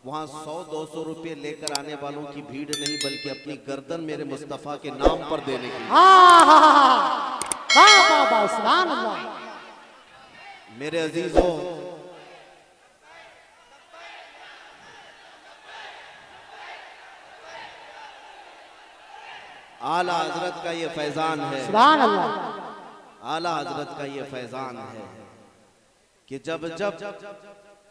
वहां 100-200 रुपए लेकर आने वालों की भीड़ नहीं, बल्कि अपनी गर्दन मेरे मुस्तफा के नाम पर देने की। मेरे अजीजों, आला हजरत का ये फैजान है, सुभान अल्लाह। आला हजरत का ये फैजान है कि जब जब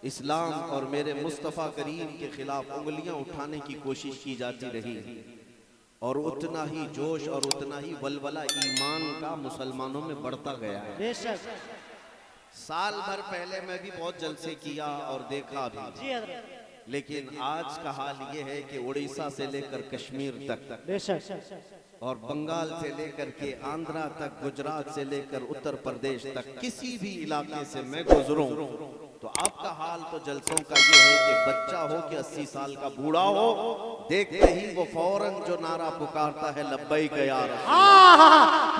इस्लाम और मेरे मुस्तफ़ा करीम के खिलाफ उंगलियां उठाने की कोशिश की जाती रही, और उतना ही जोश और उतना ही वलवला ईमान का मुसलमानों में बढ़ता गया है। बेशक साल भर पहले मैं भी बहुत जलसे किया और देखा भी, लेकिन आज का हाल ये है कि उड़ीसा से लेकर कश्मीर तक और बंगाल से लेकर के आंध्रा तक, गुजरात से लेकर उत्तर प्रदेश तक, किसी भी इलाके से मैं गुजरूं तो आपका हाल तो जलसों का ये है कि बच्चा हो कि 80 साल का बूढ़ा हो, देखते ही वो फौरन जो नारा पुकारता है लब्बैक या रसूल,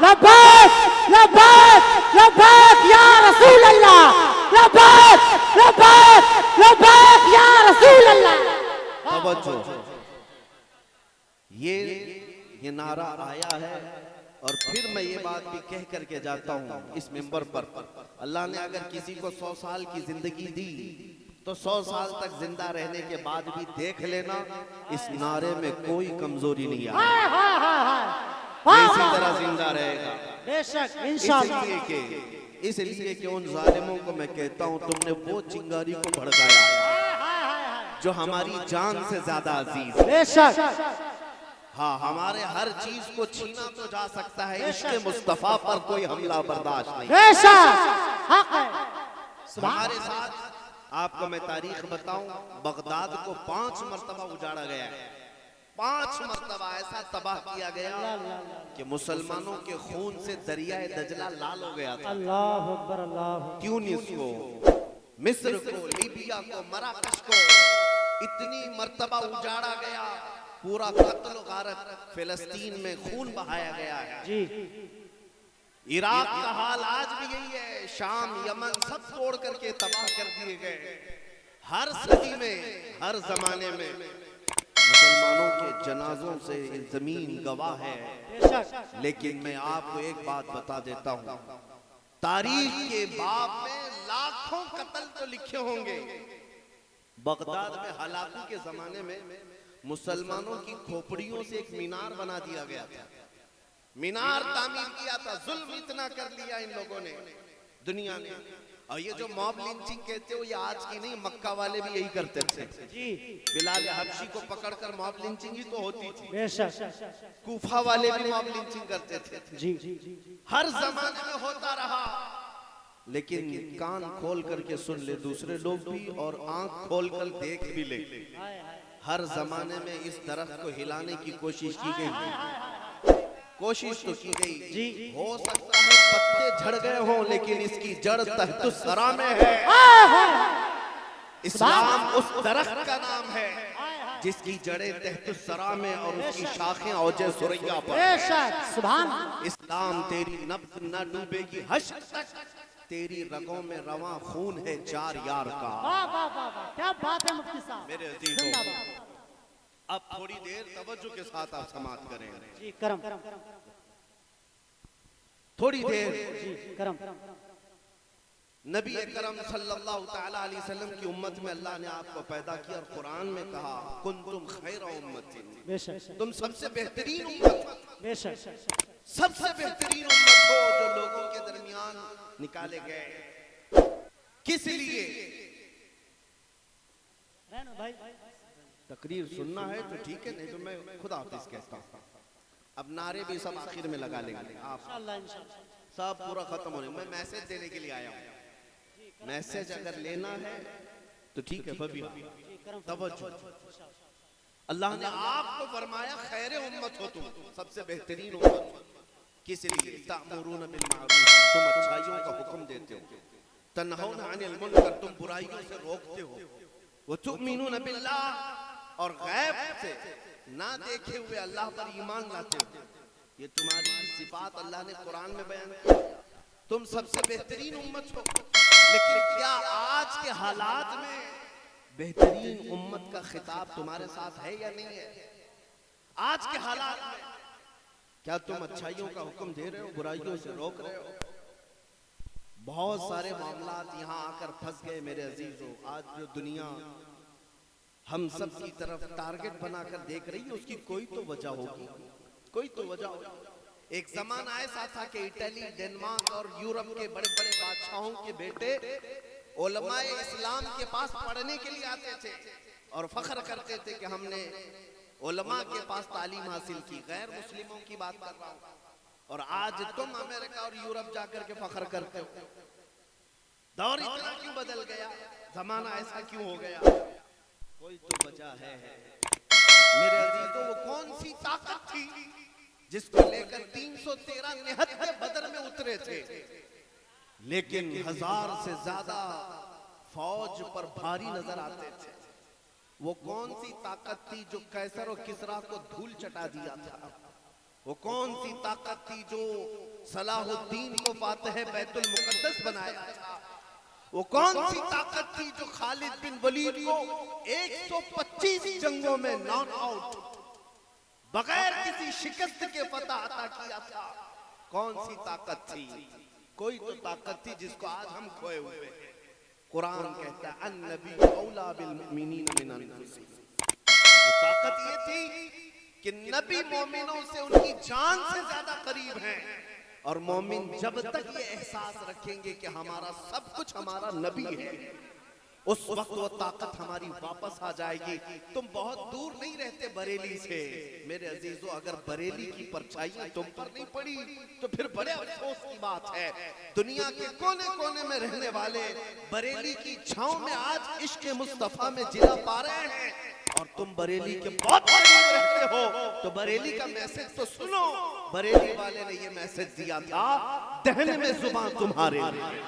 लब्बैक लब्बैक लब्बैक या रसूल अल्लाह, लब्बैक लब्बैक लब्बैक या रसूल अल्लाह। तवज्जो, ये नारा आया है। और फिर मैं ये बात भी कह करके जाता हूँ इस मिंबर पर, अल्लाह ने अगर किसी को 100 साल की जिंदगी दी तो 100 साल तक जिंदा रहने के बाद भी देख लेना, इस नारे में कोई कमजोरी नहीं आएगी, इसी तरह जिंदा रहेगा। बेशक इंशाअल्लाह। इसलिए कि उन जालिमों को मैं कहता हूँ, तुमने वो चिंगारी को भड़काया जो हमारी जान से ज्यादा अजीज है। बेशक हाँ, हमारे हर चीज को छीना तो जा सकता है, इश्क़ मुस्तफा पर कोई हमला बर्दाश्त नहीं। हमारे साथ आपको मैं तारीख बताऊं, बगदाद को 5 मरतबा उजाड़ा गया है, 5 मरतबा ऐसा तबाह किया गया कि मुसलमानों के खून से दरियाए दजला लाल हो गया था। अल्लाह अकबर, अल्लाह। ट्यूनिस को, मिस्र को, लीबिया को, मराकश को इतनी मरतबा उजाड़ा गया, पूरा कत्ल गारत फिलिस्तीन में खून बहाया गया है। जी। इराक का हाल आज भी यही है, शाम, यमन सब तोड़ करके तबाह कर दिए गए। हर सदी में, हर जमाने में मुसलमानों के जनाजों से जमीन गवाह है। लेकिन मैं आपको एक बात बता देता हूँ, तारीख के बाब में लाखों कत्ल तो लिखे होंगे। बगदाद में हलाकू के जमाने में मुसलमानों की खोपड़ियों से एक मीनार बना दिया गया था, मीनार तामीर किया था। जुल्म इतना कर लिया इन लोगों ने दुनिया ने। और ये जो मॉब लिंचिंग कहते हो, ये आज की नहीं, मक्का वाले भी यही करते थे जी। बिलाल हबशी को पकड़कर मॉब लिंचिंग ही तो होती थी। बेशक कूफा वाले भी मॉब लिंचिंग करते थे जी। हर जमाने में होता रहा, लेकिन कान खोल करके सुन ले दूसरे लोग भी, और आंख खोल कर देख भी ले, हर जमाने में इस दरख्त को हिलाने की कोशिश की गई, कोशिश तो की गई जी। हो सकता है पत्ते झड़ गए हों, लेकिन इसकी जड़ तहतुस सरा में है। इस्लाम उस दरख्त का नाम है जिसकी जड़ें तहतुस सरा में और उसकी शाखें औजे सुरैया पर। सुभान। इस्लाम तेरी नब्ज न डूबेगी हश्र तक, तेरी रगों में रवा खून है 4 यार का। वाह वाह वाह, क्या बात है मुफ्ती साहब। मेरे अजीजों, अब थोड़ी देर तवज्जो के साथ आप समाअत करें जी। करम, थोड़ी देर जी। करम। नबी करम सल्लल्लाहु तआला अलैहि वसल्लम की उम्मत में अल्लाह ने आपको पैदा किया, और कुरान में कहा कुंतुम खैरा उम्मतिन, बेशक तुम सबसे बेहतरीन उम्मत, बेशक सबसे बेहतरीन उम्मत हो जो लोगों के दरमियान निकाले गए। किस लिए? भाई तकरीर सुनना है तो ठीक है, नहीं तो मैं खुद हाफिज कहता हूँ। अब नारे भी सब आखिर में लगा लेंगे आप, सब पूरा खत्म होने। मैं मैसेज देने के लिए आया हूँ, मैसेज अगर लेना है तो ठीक है। तवज्जो, अल्लाह ने आपको फरमाया खैर उम्मत हो तुम, सबसे बेहतरीन उम्मत। किस लिए? तामुरून बिल मारूफ, तुम अच्छाइयों का हुक्म देते हो, तन्हौना अनिल मुनकर, तुम बुराइयों से रोकते हो, व तुमिनून बिल्लाह, और गैब से ना देखे हुए अल्लाह पर ईमान लाते हो। ये तुम्हारी सिफात अल्लाह ने कुरान में बयान किया। तुम सबसे बेहतरीन उम्मत हो। लेकिन क्या आज के हालात में बेहतरीन उम्मत का खिताब तुम्हारे साथ है या नहीं है? आज के हालात में क्या तुम अच्छाइयों का हुक्म दे रहे हो, बुराइयों से रोक रहे हो? बहुत सारे मामलात यहाँ आकर फंस गए मेरे अजीजों। आज जो दुनिया हम सब की तरफ टारगेट बनाकर देख रही है, उसकी कोई तो वजह होगी, कोई तो वजह होगी। एक जमाना ऐसा था कि इटली, डेनमार्क और यूरोप के बड़े बड़े बादशाहों के बेटे उलमाए इस्लाम के पास पढ़ने के लिए आते थे और फख्र करते थे कि हमने उलमा के पास तालीम हासिल की। गैर मुस्लिमों की बात कर रहा हूं। और आज तुम अमेरिका और यूरोप जाकर के फख्र करते हो। दौर इतना क्यों बदल गया, जमाना ऐसा क्यों हो गया? कोई तो वजह है मेरे अजीजों। वो कौन सी ताकत थी जिसको लेकर 313 निहत्ते बदर में उतरे थे, लेकिन 1000 से ज्यादा फौज पर भारी नजर आते थे? वो कौन सी ताकत थी जो कैसर और किसरा को धूल चटा दिया था? वो कौन सी ताकत थी जो सलाहुद्दीन को फातह बैतुल मुकद्दस बनाया था? वो कौन सी ताकत थी जो खालिद बिन वलीद को 125 जंगों में नॉट आउट बगैर किसी शिकस्त के फतह अता किया था? कौन सी ताकत थी? कोई तो ताकत थी जिसको आज हम खोए हुए हैं। कुरान कहता है अन्नबी औला बिल मुमिनीन मिन अनफुसिहिम। वो ताकत ये थी कि नबी मोमिनों से उनकी जान से ज्यादा करीब हैं। और मोमिन जब तक ये एहसास रखेंगे कि हमारा सब कुछ हमारा नबी है, उस वक्त वो ताकत हमारी वापस आ जाएगी। तुम बहुत दूर नहीं रहते बरेली से मेरे अजीजों। अगर बरेली की परछाई तुम पर नहीं पड़ी तो फिर बड़े अफसोस की बात है। दुनिया के कोने कोने में रहने वाले बरेली की छांव में आज इश्क मुस्तफा में जिला पा रहे हैं, और तुम बरेली के बहुत करीब रहते हो तो बरेली का मैसेज तो सुनो। बरेली वाले ने ये मैसेज दिया था, दहन में जुबान तुम्हारे लिए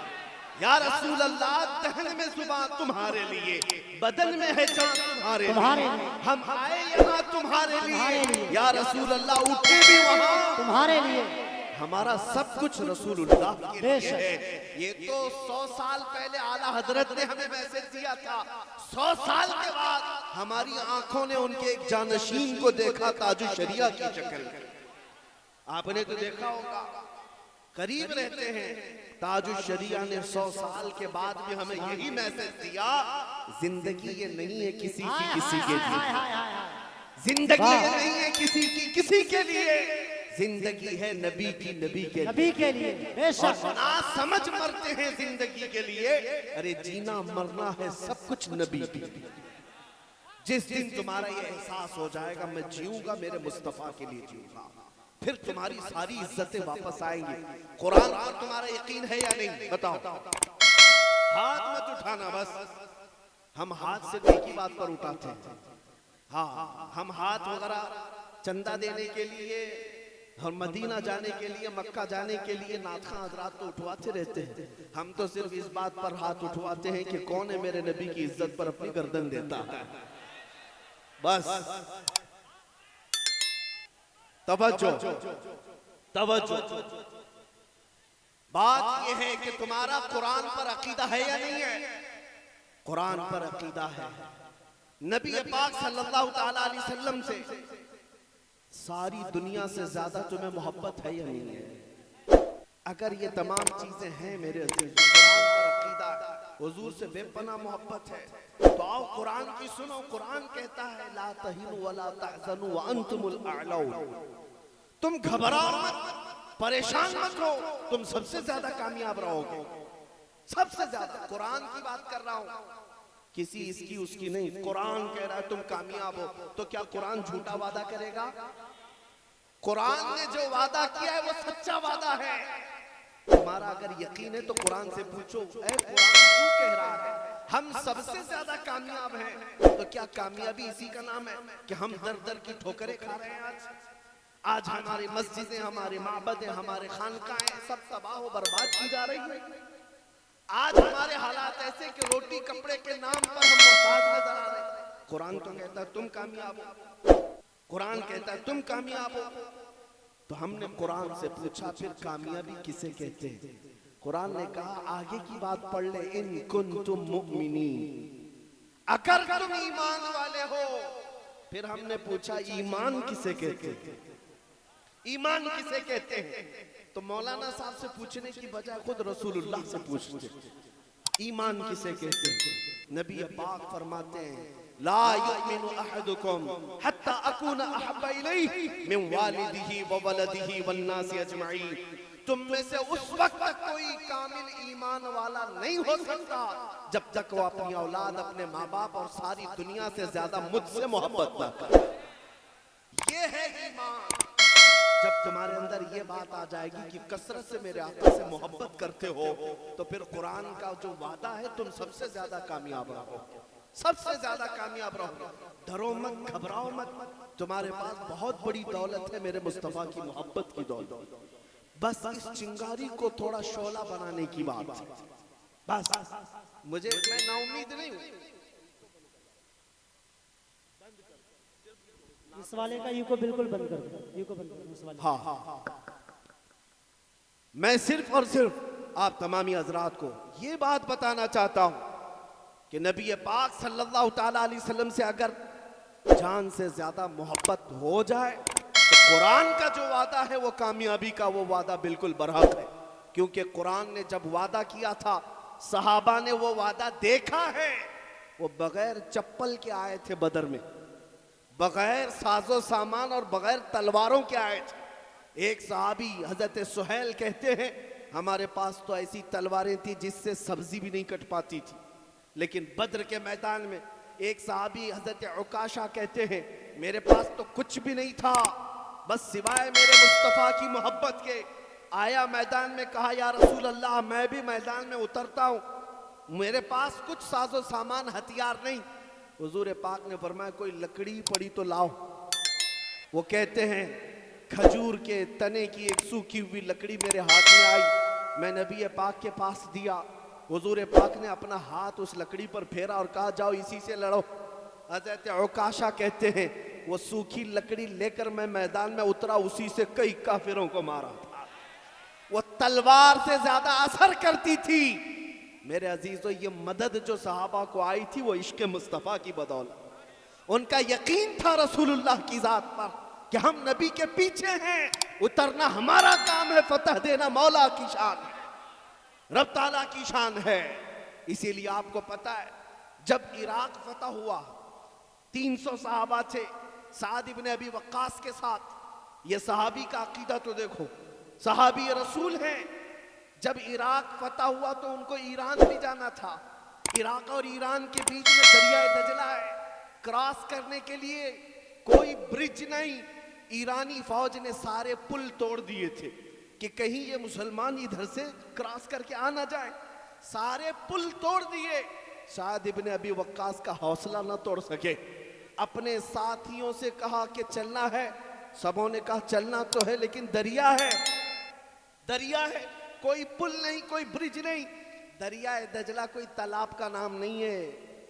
या रसूल अल्लाह, दहन में जुबान तुम्हारे लिए, बदन में है जान तुम्हारे लिए। हम आए यहाँ तुम्हारे लिए या रसूल अल्लाह, उठे भी वहाँ तुम्हारे लिए। हमारा सब कुछ रसूलुल्लाह के लिए है। ये तो 100 साल पहले आला हजरत ने हमें मैसेज दिया था। 100 साल के बाद हमारी आंखों ने उनके एक जानशीन को देखा, ताजु शरिया की शक्ल में। आपने तो देखा होगा, करीब रहते हैं। ताजु शरिया ने 100 साल के बाद भी हमें यही मैसेज दिया, जिंदगी ये नहीं है किसी की किसी के लिए, जिंदगी ये नहीं है किसी की किसी के लिए, जिंदगी है नबी की नबी के लिए। बेशक। और ना समझ मरते हैं जिंदगी के लिए। अरे जीना मरना है सब कुछ नबी के लिए। जिस दिन तुम्हारा ये एहसास हो जाएगा मैं जीऊंगा मेरे मुस्तफा के लिए जीऊंगा, फिर तुम्हारी सारी इज्जतें वापस आएंगी। कुरान पर तुम्हारा यकीन है या नहीं बताओ? हाथ मत उठाना बस। हम हाथ से एक ही बात पर उठाते हैं। हाँ, हम हाथ वगैरह चंदा देने के लिए और मदीना जाने के लिए, मक्का जाने के लिए नाथखा हजरात तो उठवाते रहते हैं। हम तो सिर्फ इस बात पर हाथ उठवाते हैं कि कौन है मेरे नबी की इज्जत पर अपनी गर्दन देता है। बस तवज्जो तवज्जो। बात यह है कि तुम्हारा कुरान पर अकीदा है या नहीं है? कुरान पर अकीदा है। नबी पाक सल्लल्लाहु ताला अलैहि वसल्लम से सारी दुनिया से ज्यादा तुम्हें मोहब्बत है या नहीं है? अगर ये तमाम चीजें हैं मेरे अजीज, कुरान पर अकीदा है, हुजूर से बेपनाह मोहब्बत है, तो आओ कुरान की सुनो। कुरान कहता है ला तहिनु वला तहज़नु व अंतुमुल अअलौन। तुम घबराओ मत, परेशान मत हो, तुम सबसे ज्यादा कामयाब रहोगे, सबसे ज्यादा। कुरान की बात कर रहा हूं, किसी इसकी उसकी नहीं। कुरान कह रहा है तुम कामयाब हो, तो क्या कुरान झूठा वादा करेगा? कुरान ने जो वादा किया है वो सच्चा वादा है। तुम्हारा अगर यकीन है तो कुरान से पूछो, ऐ कुरान क्यों कह रहा है हम सबसे ज्यादा कामयाब हैं? तो क्या कामयाबी इसी का नाम है कि हम दर दर की ठोकरें खा रहे हैं? आज हमारी मस्जिदें, हमारे माबदें, हमारे खानकाएं सब तबाह व बर्बाद की जा रही है। आज हमारे हालात ऐसे कि रोटी कपड़े के नाम पर हम मोहताज नजर आ रहे हैं। कुरान तो कहता है तुम कामयाब हो, कुरान कहता है तुम कामयाब हो। तो हमने कुरान से पूछा फिर कामयाबी किसे कहते हैं? कुरान ने कहा आगे की बात पढ़ ले, इन कुंतुम मुमिनीन, अगर तुम ईमान वाले हो। फिर हमने पूछा ईमान किसे कहते हैं, ईमान किसे कहते हैं? तो मौलाना साहब से पूछने की बजाय खुद रसूलुल्लाह से पूछते ईमान किसे कहते हैं। नबी पाक फरमाते हैं ला युमिनु अहदुकुम हत्ता अकूना अहब्बा इलैहि मिन वालिदिही व वलदिही वन नासी अजमईन। तुम में से उस वक्त तक कोई कामिल ईमान वाला नहीं हो सकता जब तक वो अपनी औलाद, अपने माँ बाप और सारी दुनिया से ज्यादा मुझसे मोहब्बत ना करे। ये है ईमान। जब तुम्हारे अंदर ये बात आ जाएगी कि कसरत से मेरे आका से मोहब्बत करते हो, तो फिर कुरान का जो वादा है तुम सबसे ज्यादा कामयाब रहो, सबसे ज्यादा कामयाब रहो। डरो मत, घबराओ मत, तुम्हारे पास बहुत बड़ी दौलत है मेरे मुस्तफा की मोहब्बत की दौलत। बस इस चिंगारी को थोड़ा शोला बनाने की बात है। बस मैं नाउम्मीद नहीं हूं। इस वाले का यू को बिल्कुल बंद कर दो, यू को बंद कर दो इस वाले। हाँ, मैं सिर्फ और सिर्फ आप तमामी हजरात को ये बात बताना चाहता हूं कि नबी पाक सल्लल्लाहु ताला अलैहि वसल्लम से अगर जान से ज्यादा मोहब्बत हो जाए तो कुरान का जो वादा है वो कामयाबी का वो वादा बिल्कुल बरहक है। क्योंकि कुरान ने जब वादा किया था, सहाबा ने वो वादा देखा है। वो बगैर चप्पल के आए थे बदर में, बगैर साजो सामान और बगैर तलवारों के आए थे। एक सहाबी हजरत सुहैल कहते हैं हमारे पास तो ऐसी तलवारें थी जिससे सब्जी भी नहीं कट पाती थी। लेकिन बद्र के मैदान में एक सहाबी हजरत उकाशा कहते हैं मेरे पास तो कुछ भी नहीं था बस सिवाय मेरे मुस्तफ़ा की मोहब्बत के। आया मैदान में, कहा या रसूल अल्लाह मैं भी मैदान में उतरता हूँ, मेरे पास कुछ साजो सामान हथियार नहीं। हुजूर पाक ने फरमाया कोई लकड़ी पड़ी तो लाओ। वो कहते हैं खजूर के तने की एक सूखी हुई लकड़ी मेरे हाथ में आई, मैं नबी पाक के पास दिया। हुजूर पाक ने अपना हाथ उस लकड़ी पर फेरा और कहा जाओ इसी से लड़ो। हज़रत उकाशा कहते हैं वो सूखी लकड़ी लेकर मैं मैदान में उतरा, उसी से कई काफिरों को मारा था। वो तलवार से ज्यादा असर करती थी। मेरे अजीजों, ये मदद जो सहाबा को आई थी वो इश्क मुस्तफ़ा की बदौलत, उनका यकीन था रसूलुल्लाह की जात पर कि हम नबी के पीछे हैं, उतरना हमारा काम है, फतह देना मौला की शान है, रब ताला की शान है। इसीलिए आपको पता है जब इराक फतह हुआ 300 सहाबा थे साद इब्न अबी वक्कास के साथ। ये सहाबी का अकीदा तो देखो, सहाबी रसूल हैं। जब इराक फतह हुआ तो उनको ईरान भी जाना था। इराक और ईरान के बीच में दरियाए दजला है, क्रॉस करने के लिए कोई ब्रिज नहीं। ईरानी फौज ने सारे पुल तोड़ दिए थे कि कहीं ये मुसलमान इधर से क्रॉस करके आ ना जाए। सारे पुल तोड़ दिए। साद इब्न अबी वक्कास का हौसला न तोड़ सके, अपने साथियों से कहा कि चलना है। सबों ने कहा चलना तो है लेकिन दरिया है, दरिया है, कोई पुल नहीं, कोई ब्रिज नहीं। दरिया दजला कोई तालाब का नाम नहीं है,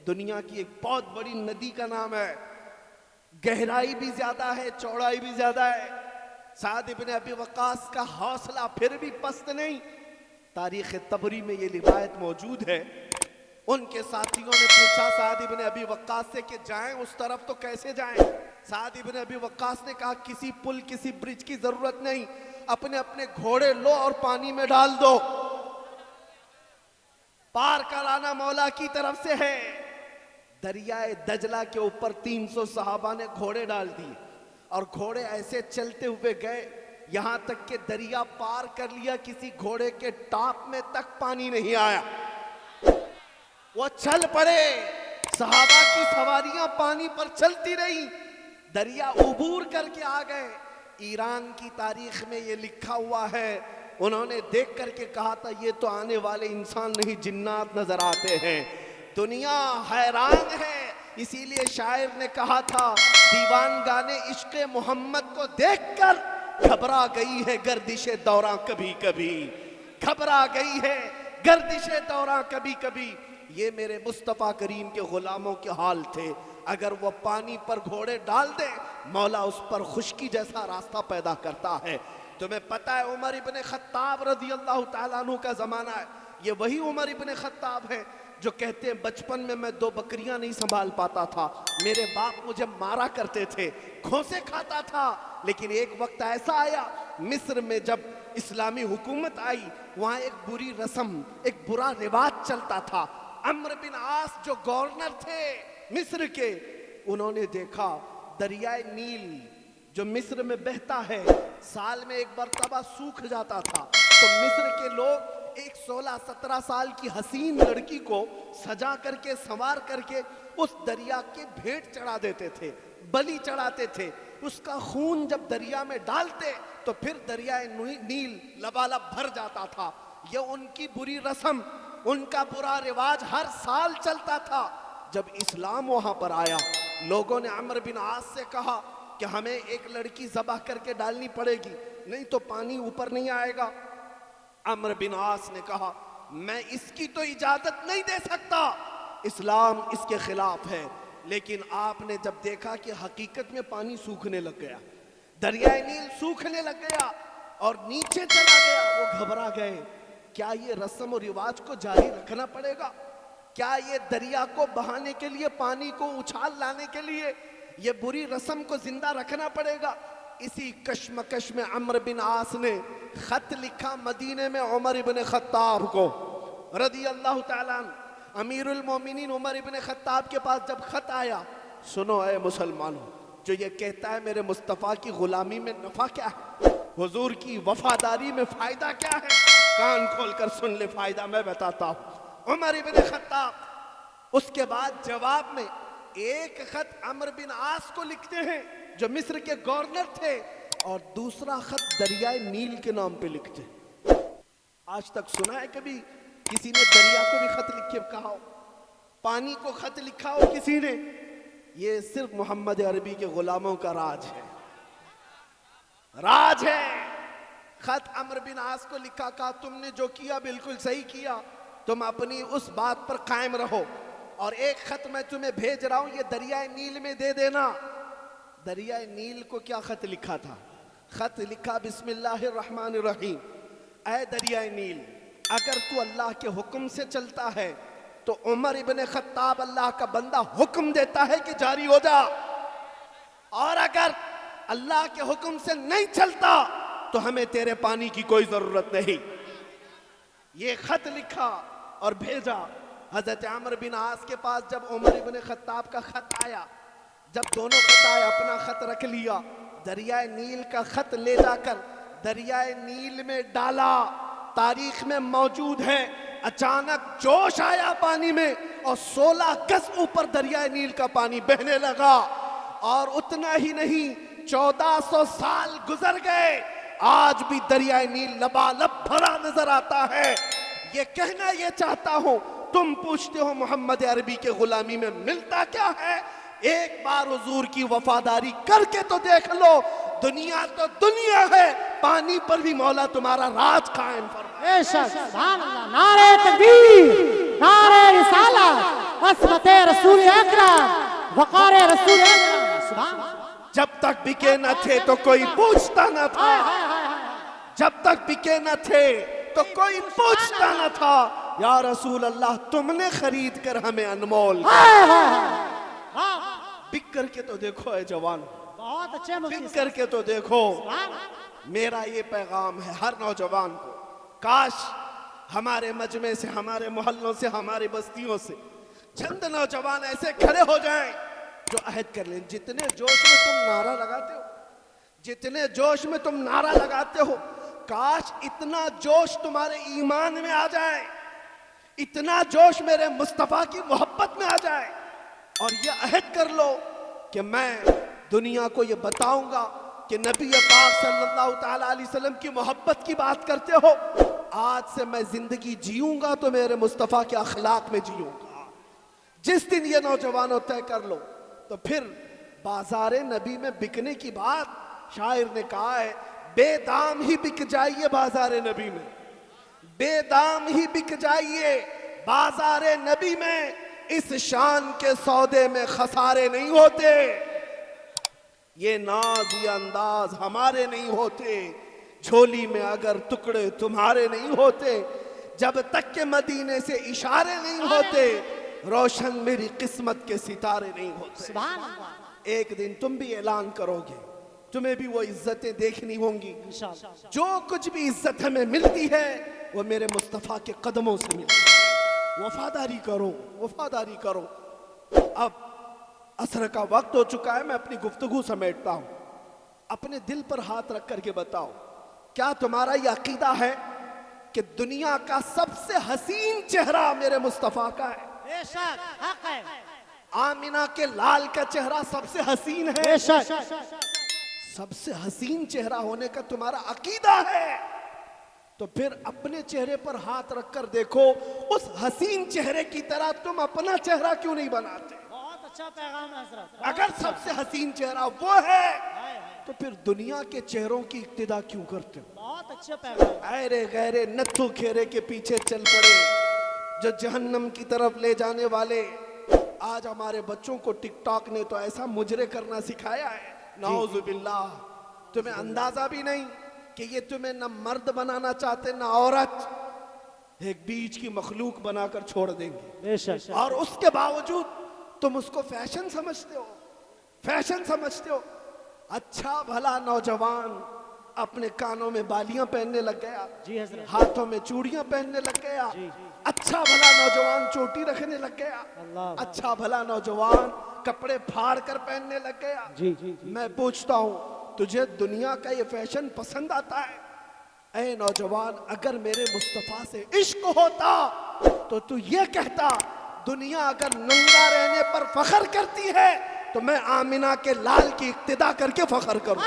दुनिया की एक बहुत बड़ी नदी का नाम है। गहराई भी ज्यादा है, चौड़ाई भी ज्यादा है। साद इब्न अबी वक्कास का हौसला फिर भी पस्त नहीं। तारीख तबरी में ये रिवायत मौजूद है। उनके साथियों ने पूछा साद इब्न अबी वक्कास से कि जाएं उस तरफ तो कैसे जाएं? साद इब्न अबी वक्कास ने कहा किसी पुल किसी ब्रिज की जरूरत नहीं, अपने अपने घोड़े लो और पानी में डाल दो, पार कराना मौला की तरफ से है। दरियाए दजला के ऊपर 300 सहाबा ने घोड़े डाल दिए और घोड़े ऐसे चलते हुए गए, यहां तक कि दरिया पार कर लिया, किसी घोड़े के टाप में तक पानी नहीं आया। वो चल पड़े, सहाबा की सवारियां पानी पर चलती रही, दरिया उबूर करके आ गए। ईरान की तारीख में ये लिखा हुआ है, उन्होंने देख करके कहा था ये तो आने वाले इंसान नहीं जिन्नात नजर आते हैं। दुनिया हैरान है। इसीलिए शायर ने कहा था दीवान गाने इश्क़ मोहम्मद को देखकर घबरा गई है गर्दिशे दौरा कभी कभी, घबरा गई है गर्दिशे दौरा कभी कभी। ये मेरे मुस्तफ़ा करीम के गुलामों के हाल थे। अगर वो पानी पर घोड़े डाल दे, मौला उस पर खुश्की जैसा रास्ता पैदा करता है। तुम्हें पता है उमर इब्ने खत्ताब रज़ी अल्लाह ताला अन्हु का जमाना है। ये वही उमर इब्ने खत्ताब है जो कहते हैं बचपन में मैं 2 बकरियां नहीं संभाल पाता था, मेरे बाप मुझे मारा करते थे, घोंसे खाता था। लेकिन एक वक्त ऐसा आया मिस्र में, जब इस्लामी हुकूमत आई, वहां एक बुरी रस्म, एक बुरा रिवाज चलता था। अम्र बिन आस जो गवर्नर थे मिस्र के, उन्होंने देखा दरियाए नील जो मिस्र में बहता है साल में एक मरतबा सूख जाता था, तो मिस्र के लोग एक 16-17 साल की हसीन लड़की को सजा करके संवार करके उस दरिया के भेंट चढ़ा देते थे, बलि चढ़ाते थे। उसका खून जब दरिया में डालते तो फिर दरियाए नील लबालब भर जाता था। यह उनकी बुरी रस्म, उनका बुरा रिवाज हर साल चलता था। जब इस्लाम वहां पर आया, लोगों ने अम्र बिन आस से कहा कि हमें एक लड़की ज़बह करके डालनी पड़ेगी, नहीं तो पानी ऊपर नहीं आएगा। अम्र बिन आस ने कहा मैं इसकी तो इजाजत नहीं दे सकता, इस्लाम इसके खिलाफ है। लेकिन आपने जब देखा कि हकीकत में पानी सूखने लग गया, दरियाए नील सूखने लग गया और नीचे चला गया, वो घबरा गए। क्या ये रस्म और रिवाज को जारी रखना पड़ेगा? क्या ये दरिया को बहाने के लिए, पानी को उछाल लाने के लिए ये बुरी रस्म को जिंदा रखना पड़ेगा? इसी कश्मकश में अम्र बिन आस ने खत लिखा मदीने में उमर इब्न खत्ताब को रदी अल्लाह ताला अन्हु। अमीरुल मोमिनीन उमर इब्न खत्ताब के पास जब खत आया, सुनो ऐ मुसलमानों, जो ये कहता है मेरे मुस्तफ़ा की गुलामी में नफा क्या है, हुजूर की वफादारी में फायदा क्या है, कान खोलकर सुन ले, फायदा मैं बताता हूँ। उमर इब्न खत्ताब उसके बाद जवाब में एक खत अम्र बिन आस को लिखते हैं जो मिस्र के गवर्नर थे, और दूसरा खत दरियाए नील के नाम पे लिखते। आज तक सुना है कभी किसी ने दरिया को भी खत लिख के कहा हो, पानी को खत लिखा हो किसी ने? ये सिर्फ मोहम्मद अरबी के गुलामों का राज है, राज है। खत अम्र बिन आस को लिखा, कहा तुमने जो किया बिल्कुल सही किया, तुम अपनी उस बात पर कायम रहो, और एक खत मैं तुम्हें भेज रहा हूं, ये दरियाए नील में दे देना। दरियाए नील को क्या खत लिखा था? खत लिखा बिस्मिल्लाहिर्रहमानिर्रहीम, ऐ दरियाए नील, अगर तू अल्लाह के हुक्म से चलता है तो उमर इब्न खत्ताब अल्लाह का बंदा हुक्म देता है कि जारी हो जा, और अगर अल्लाह के हुक्म से नहीं चलता तो हमें तेरे पानी की कोई जरूरत नहीं। ये खत लिखा और भेजा। हजरत अम्र बिन आस के पास जब उमर इब्न खत्ताब का खत आया, जब दोनों खत आए, अपना खत रख लिया, दरियाए नील का खत ले जाकर दरियाए नील में डाला। तारीख में मौजूद है, अचानक जोश आया पानी में और 16 गज ऊपर दरियाए नील का पानी बहने लगा। और उतना ही नहीं, 1400 साल गुजर गए, आज भी दरियाए नील लबालब भरा नजर आता है। ये कहना ये चाहता हूं, तुम पूछते हो मोहम्मद अरबी के गुलामी में मिलता क्या है? एक बार हुजूर की वफादारी करके तो देख लो। दुनिया तो दुनिया है, पानी पर भी मौला तुम्हारा राज कायम फरमाए। सुभान अल्लाह, नारे तकबीर, नारे रिसालत, अस्मते रसूल अकरम, वक़ारे रसूल अकरम। सुभान। जब तक बिके न थे तो कोई पूछता न था, जब तक बिके न थे तो कोई पूछता न था, या रसूल अल्लाह तुमने खरीद कर हमें अनमोल। बिक करके तो देखो है जवान, बहुत अच्छे बिक करके तो देखो। मेरा ये पैगाम है हर नौजवान को, काश हमारे मजमे से, हमारे मोहल्लों से, हमारी बस्तियों से चंद नौजवान ऐसे खड़े हो जाएं जो अहद कर लें। जितने जोश में तुम नारा लगाते हो, जितने जोश में तुम नारा लगाते हो, काश इतना जोश तुम्हारे ईमान में आ जाए, इतना जोश मेरे मुस्तफा की मोहब्बत में आ जाए, और ये अहद कर लो कि मैं दुनिया को ये बताऊंगा कि नबी पाक सल्लल्लाहु ताला अलैहि वसल्लम की मोहब्बत की बात करते हो, आज से मैं जिंदगी जीऊंगा तो मेरे मुस्तफा के अखलाक में जीऊंगा। जिस दिन ये नौजवानों तय कर लो, तो फिर बाजारे नबी में बिकने की बात, शायर ने कहा है, बेदाम ही बिक जाइए बाजारे नबी में, बेदाम ही बिक जाइए बाजारे नबी में, इस शान के सौदे में खसारे नहीं होते। ये नाज ये अंदाज हमारे नहीं होते, झोली में अगर टुकड़े तुम्हारे नहीं होते। जब तक के मदीने से इशारे नहीं होते, रोशन मेरी किस्मत के सितारे नहीं होते। सुभान अल्लाह। एक दिन तुम भी ऐलान करोगे, तुम्हें भी वो इज्जतें देखनी होंगी। इंशाअल्लाह। जो कुछ भी इज्जत हमें मिलती है वो मेरे मुस्तफ़ा के कदमों से मिलती है। वफादारी करो, वफादारी करो। अब असर का वक्त हो चुका है, मैं अपनी गुफ्तगू समेटता हूं। अपने दिल पर हाथ रख करके बताओ, क्या तुम्हारा यह अकीदा है कि दुनिया का सबसे हसीन चेहरा मेरे मुस्तफ़ा का है? बेशक हक है। आमिना के लाल का चेहरा सबसे हसीन है। बेशक। सबसे हसीन चेहरा होने का तुम्हारा अकीदा है, तो फिर अपने चेहरे पर हाथ रखकर देखो, उस हसीन चेहरे की तरह तुम अपना चेहरा क्यों नहीं बनाते? बहुत अच्छा पैगाम है हजरत। अगर सबसे हसीन चेहरा वो है, तो फिर दुनिया के चेहरों की इक्तिदा क्यों करते हो? बहुत अच्छा पैगाम। ऐरे गैरे नत्थु खेरे के पीछे चल पड़े, जो जहन्नम की तरफ ले जाने वाले। आज हमारे बच्चों को टिकटॉक ने तो ऐसा मुजरे करना सिखाया है, नाउजुबिल्लाह। तुम्हें अंदाजा भी नहीं कि ये तुम्हें न मर्द बनाना चाहते न औरत, एक बीच की मखलूक बनाकर छोड़ देंगे। बेशक। और उसके बावजूद तुम उसको फैशन समझते हो, फैशन समझते हो। अच्छा भला नौजवान अपने कानों में बालियां पहनने लग गया, जी हजरत। हाथों में चूड़ियां पहनने लग गया। जी। अच्छा भला नौजवान चोटी रखने लग गया। अल्लाह। अच्छा भला नौजवान कपड़े फाड़ कर पहनने लग गया। जी जी जी। मैं पूछता हूं, तुझे दुनिया का ये फैशन पसंद आता है? ऐ नौजवान, अगर मेरे मुस्तफा से इश्क होता तो तू ये कहता, दुनिया अगर नंगा रहने पर फख्र करती है तो मैं आमिना के लाल की इक्तिदा करके फख्र करूं।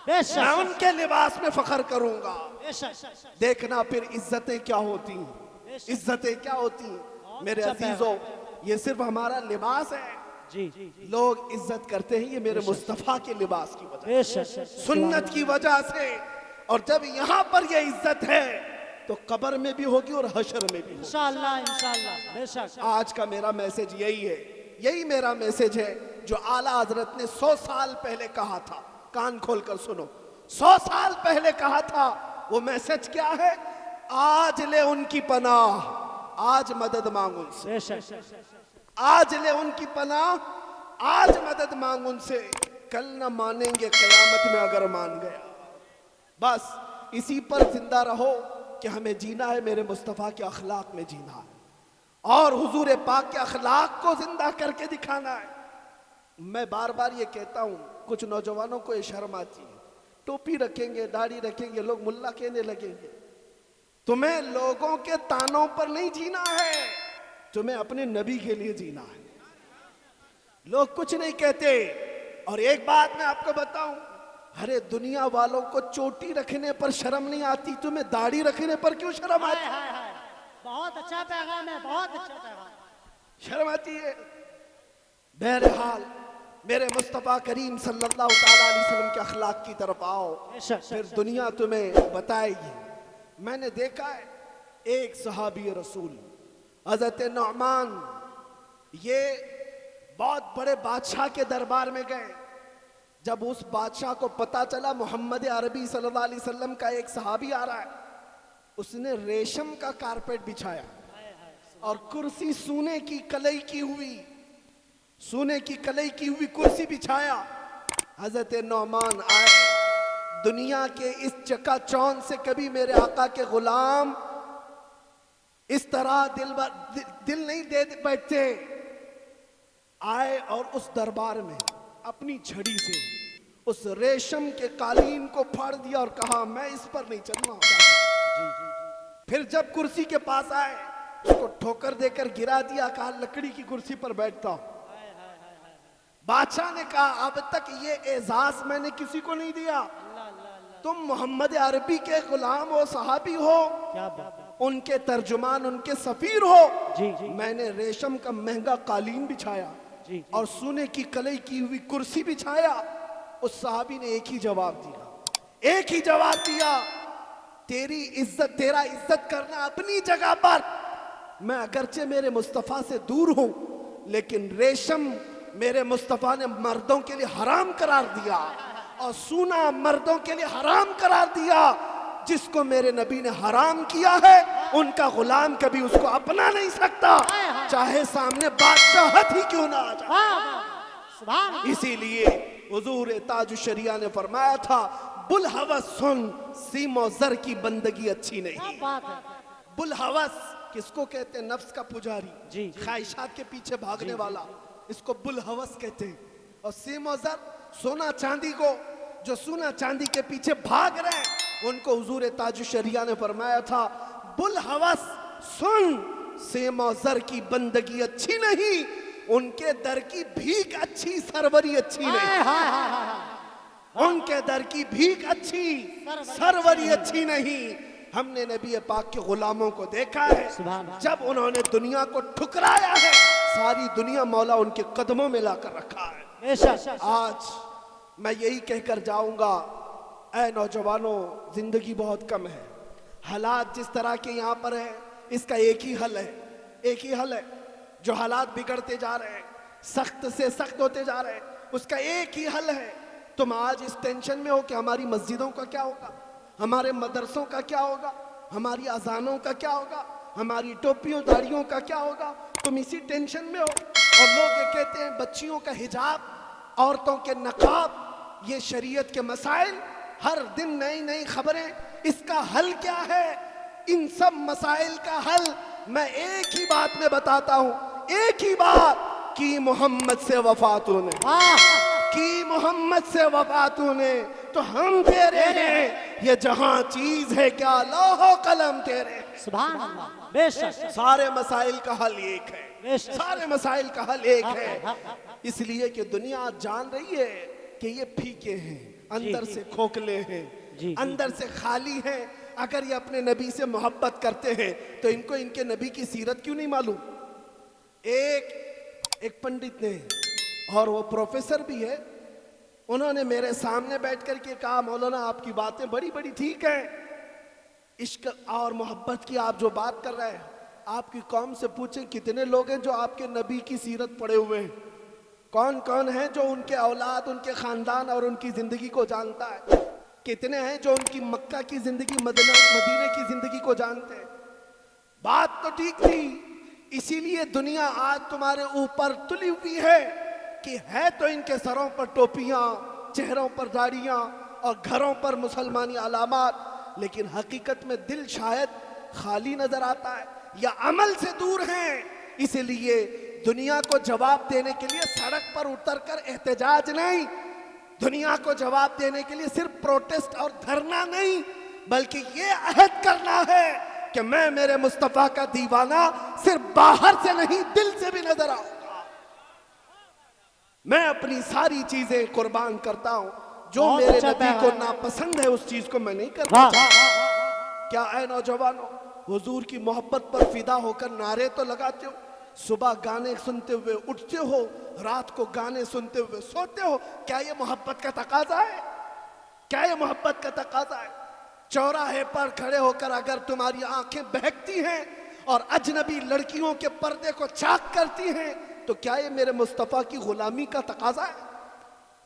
बेशक। मैं उनके लिबास में फख्र करूंगा। बेशक। देखना फिर इज्जतें क्या होती हैं, इज्जतें क्या होती हैं। मेरे अजीजों, ये सिर्फ हमारा लिबास है। जी जी जी। लोग इज्जत करते हैं ये मेरे मुस्तफा के लिबास की वजह बेशक। से, सुन्नत की वजह से। और जब यहाँ पर ये इज्जत है तो कब्र में भी होगी और हशर में भी होगी। इंशाअल्लाह इंशाअल्लाह। बेशक। आज का मेरा मैसेज यही है, यही मेरा मैसेज है जो आला हजरत ने 100 साल पहले कहा था। कान खोलकर सुनो, 100 साल पहले कहा था। वो मैसेज क्या है? आज ले उनकी पनाह, आज मदद मांग उनसे। बेशक। आज ले उनकी पनाह, आज मदद मांग उनसे। कल न मानेंगे कयामत में अगर मान गया। बस इसी पर जिंदा रहो कि हमें जीना है मेरे मुस्तफ़ा के अखलाक में जीना है और हुजूर पाक के अखलाक को जिंदा करके दिखाना है। मैं बार बार ये कहता हूँ, कुछ नौजवानों को ये शर्म आती है, टोपी रखेंगे, दाढ़ी रखेंगे, लोग मुल्ला कहने लगेंगे। तुम्हें लोगों के तानों पर नहीं जीना है, तुम्हें अपने नबी के लिए जीना है। लोग कुछ नहीं कहते। और एक बात मैं आपको बताऊं, अरे दुनिया वालों को चोटी रखने पर शर्म नहीं आती, तुम्हें दाढ़ी रखने पर क्यों शर्म आती? बहुत अच्छा पैगाम है, बहुत अच्छा पैगाम। शर्म आती है। बहरहाल मेरे मुस्तफ़ा करीम सल्लल्लाहु ताला अलैहि वसल्लम के अखलाक की तरफ आओ, फिर दुनिया तुम्हें बताएगी। मैंने देखा है एक सहाबी रसूल हज़रत नुअमान, ये बहुत बड़े बादशाह के दरबार में गए। जब उस बादशाह को पता चला मोहम्मद अरबी सल्लल्लाहु अलैहि वसल्लम का एक सहाबी आ रहा है, उसने रेशम का कारपेट बिछाया और कुर्सी सोने की कलई की हुई, सोने की कलई की हुई कुर्सी बिछाया। हजरत नुअमान आए। दुनिया के इस चकाचौंध से कभी मेरे आका के गुलाम इस तरह दिल नहीं दे बैठते। आए और उस दरबार में अपनी छड़ी से उस रेशम के कालीन को फाड़ दिया और कहा, मैं इस पर नहीं चलना चाहता। फिर जब कुर्सी के पास आए, उसको ठोकर देकर गिरा दिया, कहा लकड़ी की कुर्सी पर बैठता हूं। बादशाह ने कहा, अब तक ये एजाज मैंने किसी को नहीं दिया। तुम मोहम्मद अरबी के गुलाम हो, सहाबी हो, क्या बात है। उनके तर्जुमान, उनके सफीर हो। जी जी। मैंने रेशम का महंगा कालीन बिछाया जी, जी। और सोने की कलई की हुई कुर्सी बिछाया। उस सहाबी ने एक ही जवाब दिया, एक ही जवाब दिया, तेरी इज्जत, तेरा इज्जत करना अपनी जगह पर। मैं अगरचे मेरे मुस्तफ़ा से दूर हूं, लेकिन रेशम मेरे मुस्तफ़ा ने मर्दों के लिए हराम करार दिया और सोना मर्दों के लिए हराम करार दिया। जिसको मेरे नबी ने हराम किया है उनका गुलाम कभी उसको अपना नहीं सकता, चाहे सामने बादशाहत ही क्यों ना आ जाए। इसीलिए हुजूर ताज शरिया ने फरमाया था, बुल हवस सुन सीमो जर की बंदगी अच्छी नहीं। बुल हवस किसको कहते हैं? नफ्स का पुजारी, ख्वाहिशात के पीछे भागने वाला, इसको बुल हवस कहते हैं। और सीमो जर सोना चांदी को, जो सोना चांदी के पीछे भाग रहे हैं, उनको हुजूर ताज शरिया ने फरमाया था, बुल हवस सुन सीमो जर की बंदगी अच्छी नहीं, उनके दर की भीख अच्छी, सरवरी अच्छी नहीं। उनके दर की भीख अच्छी, सरवरी अच्छी नहीं। हमने नबी पाक के गुलामों को देखा है, जब उन्होंने दुनिया को ठुकराया है, सारी दुनिया मौला उनके कदमों में लाकर रखा है। आज मैं यही कहकर जाऊंगा, ऐ नौजवानों, जिंदगी बहुत कम है। हालात जिस तरह के यहाँ पर है, इसका एक ही हल है, एक ही हल है। जो हालात बिगड़ते जा रहे हैं, सख्त से सख्त होते जा रहे हैं, उसका एक ही हल है। तुम आज इस टेंशन में हो कि हमारी मस्जिदों का क्या होगा, हमारे मदरसों का क्या होगा, हमारी अजानों का क्या होगा, हमारी टोपियों दाढ़ियों का क्या होगा, तुम इसी टेंशन में हो। और लोग ये कहते हैं बच्चियों का हिजाब, औरतों के नकाब, ये शरीयत के मसाइल, हर दिन नई नई खबरें। इसका हल क्या है? इन सब मसाइल का हल मैं एक ही बात में बताता हूं, एक ही बात, कि मोहम्मद से वफा तूने, कि मोहम्मद से वफा तूने, तो हम तेरे हैं। ये जहां चीज है क्या, लौहो कलम तेरे। सुभान अल्लाह, बेशक सारे मसाइल का हल एक है, सारे मसाइल का हल एक है। इसलिए कि दुनिया आज जान रही है कि ये फीके हैं, अंदर से खोखले हैं, अंदर से खाली हैं। अगर ये अपने नबी से मोहब्बत करते हैं तो इनको इनके नबी की सीरत क्यों नहीं मालूम? एक पंडित ने, और वो प्रोफेसर भी है, उन्होंने मेरे सामने बैठ कर के कहा, मौलाना आपकी बातें बड़ी बड़ी ठीक है, इश्क और मोहब्बत की आप जो बात कर रहे हैं, आपकी कौम से पूछें कितने लोग हैं जो आपके नबी की सीरत पढ़े हुए हैं, कौन कौन है जो उनके औलाद, उनके खानदान और उनकी जिंदगी को जानता है, कितने हैं जो उनकी मक्का की जिंदगी, मदीने की जिंदगी को जानते हैं। बात तो ठीक थी, इसीलिए दुनिया आज तुम्हारे ऊपर तुली हुई है कि है तो इनके सरों पर टोपियां, चेहरों पर दाढ़ियां और घरों पर मुसलमानी अलामात, लेकिन हकीकत में दिल शायद खाली नजर आता है या अमल से दूर हैं। इसलिए दुनिया को जवाब देने के लिए सड़क पर उतरकर एहतजाज नहीं, दुनिया को जवाब देने के लिए सिर्फ प्रोटेस्ट और धरना नहीं, बल्कि ये अहद करना है कि मैं मेरे मुस्तफा का दीवाना सिर्फ बाहर से नहीं, दिल से भी नजर आऊंगा। मैं अपनी सारी चीजें कुर्बान करता हूं, जो मेरे नबी को नापसंद है उस चीज को मैं नहीं करता। क्या ऐ नौजवानों, हुजूर की मोहब्बत पर फिदा होकर नारे तो लगाते हो, सुबह गाने सुनते हुए उठते हो, रात को गाने सुनते हुए सोते हो, क्या ये मोहब्बत का तकाजा है? क्या ये मोहब्बत का तकाजा है? चौराहे पर खड़े होकर अगर तुम्हारी आंखें बहकती हैं और अजनबी लड़कियों के पर्दे को चाक करती हैं, तो क्या ये मेरे मुस्तफा की गुलामी का तकाजा है?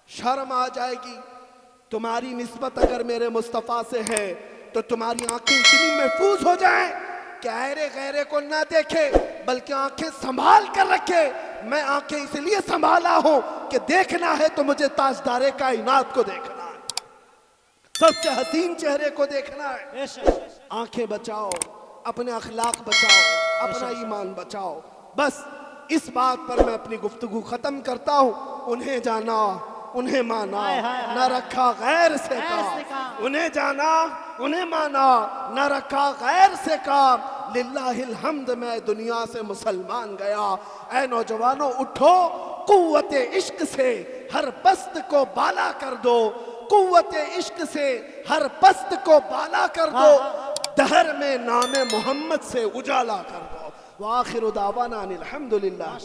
शर्म आ जाएगी। तुम्हारी निस्बत अगर मेरे मुस्तफा से है तो तुम्हारी आंखें इतनी महफूज हो जाएं कि अहरे गहरे को ना देखे, बल्कि आंखें संभाल कर रखे। मैं आंखें इसलिए संभाला हूं कि देखना है तो मुझे ताजदारे कायनात को देखना है, सबसे हसीन चेहरे को देखना है। आंखें बचाओ, अपने अखलाक बचाओ, अपना ईमान बचाओ। बस इस बात पर मैं अपनी गुफ्तगू खत्म करता हूं। उन्हें जाना, उन्हें माना, न रखा गैर से काम। उन्हें जाना, उन्हें माना, न रखा गैर से काम। लिल्लाहिल हम्द, मैं दुनिया से मुसलमान गया। ऐ नौजवानों उठो, कुव्वते इश्क से हर पस्त को बाला कर दो, कुव्वते इश्क से हर पस्त को बाला कर दो, दहर में नामे मोहम्मद से उजाला कर दो। वाखिर दावाना अनिल हम्दुलिल्लाह।